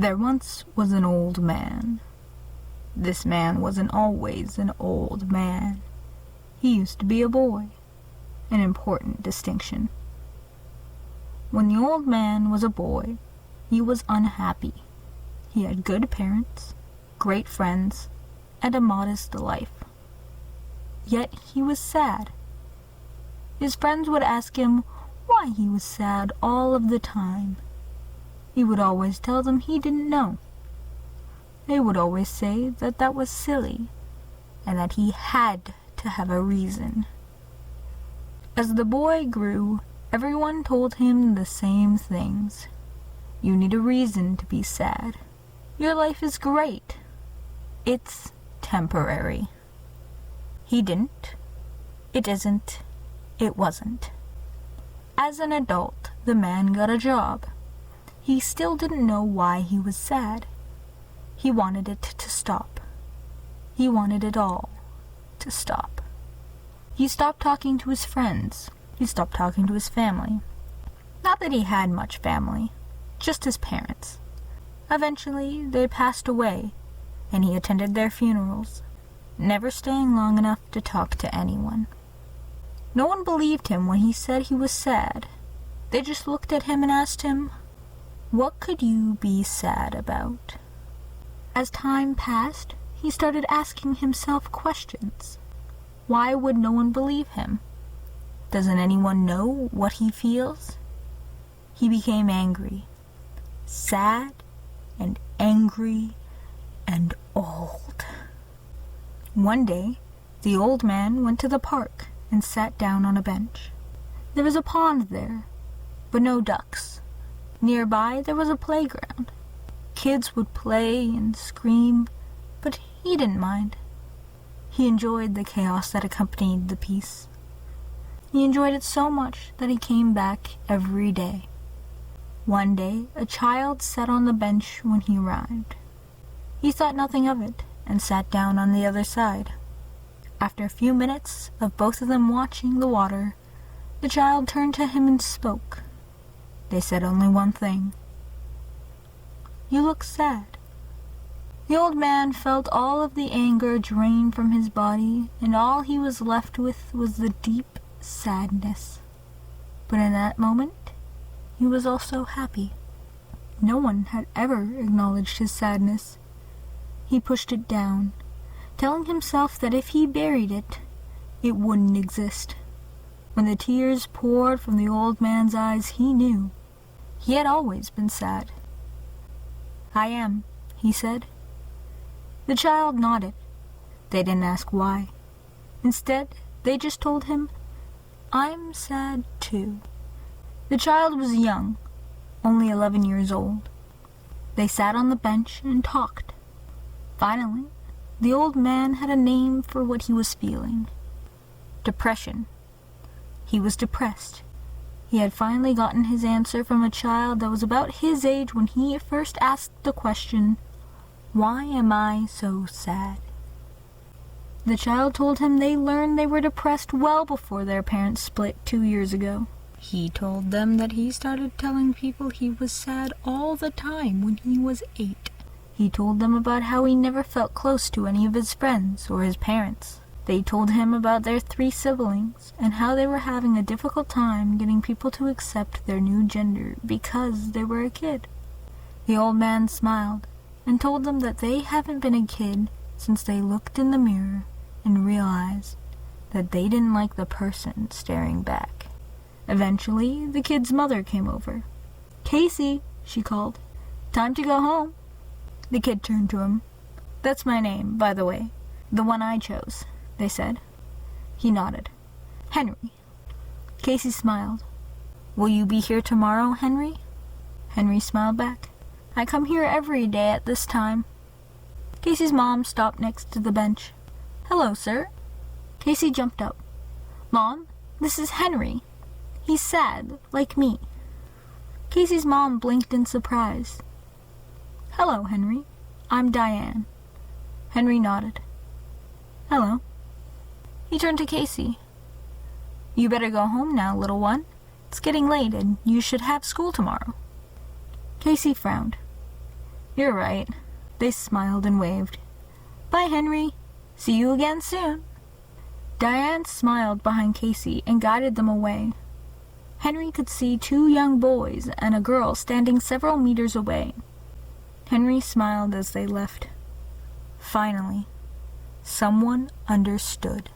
There once was an old man. This man wasn't always an old man. He used to be a boy, an important distinction. When the old man was a boy, he was unhappy. He had good parents, great friends, and a modest life. Yet he was sad. His friends would ask him why he was sad all of the time. He would always tell them he didn't know. They would always say that that was silly, and that he had to have a reason. As the boy grew, everyone told him the same things. You need a reason to be sad. Your life is great. It's temporary. He didn't. It isn't. It wasn't. As an adult, the man got a job. He still didn't know why he was sad. He wanted it to stop. He wanted it all to stop. He stopped talking to his friends. He stopped talking to his family. Not that he had much family, just his parents. Eventually, they passed away, and he attended their funerals, never staying long enough to talk to anyone. No one believed him when he said he was sad. They just looked at him and asked him, "What could you be sad about?" As time passed, he started asking himself questions. Why would no one believe him? Doesn't anyone know what he feels? He became angry. Sad and angry and old. One day, the old man went to the park and sat down on a bench. There was a pond there, but no ducks. Nearby, there was a playground. Kids would play and scream, but he didn't mind. He enjoyed the chaos that accompanied the peace. He enjoyed it so much that he came back every day. One day, a child sat on the bench when he arrived. He thought nothing of it and sat down on the other side. After a few minutes of both of them watching the water, the child turned to him and spoke. They said only one thing. "You look sad." The old man felt all of the anger drain from his body, and all he was left with was the deep sadness. But in that moment, he was also happy. No one had ever acknowledged his sadness. He pushed it down, telling himself that if he buried it, it wouldn't exist. When the tears poured from the old man's eyes, he knew. He had always been sad. "I am," he said. The child nodded. They didn't ask why. Instead, they just told him, "I'm sad too." The child was young, only 11 years old. They sat on the bench and talked. Finally, the old man had a name for what he was feeling. Depression. He was depressed. He had finally gotten his answer from a child that was about his age when he first asked the question, "Why am I so sad?" The child told him they learned they were depressed well before their parents split 2 years ago. He told them that he started telling people he was sad all the time when he was 8. He told them about how he never felt close to any of his friends or his parents. They told him about their 3 siblings and how they were having a difficult time getting people to accept their new gender because they were a kid. The old man smiled and told them that they haven't been a kid since they looked in the mirror and realized that they didn't like the person staring back. Eventually, the kid's mother came over. "Casey," she called. "Time to go home." The kid turned to him. "That's my name, by the way. The one I chose," they said. He nodded. "Henry." Casey smiled. "Will you be here tomorrow, Henry?" Henry smiled back. "I come here every day at this time." Casey's mom stopped next to the bench. "Hello, sir." Casey jumped up. "Mom, this is Henry. He's sad, like me." Casey's mom blinked in surprise. "Hello, Henry. I'm Diane." Henry nodded. "Hello." He turned to Casey. "You better go home now, little one. It's getting late and you should have school tomorrow." Casey frowned. You're right. They smiled and waved. Bye, Henry. See you again soon. Diane smiled behind Casey and guided them away. Henry could see 2 young boys and a girl standing several meters away. Henry smiled as they left. Finally, someone understood.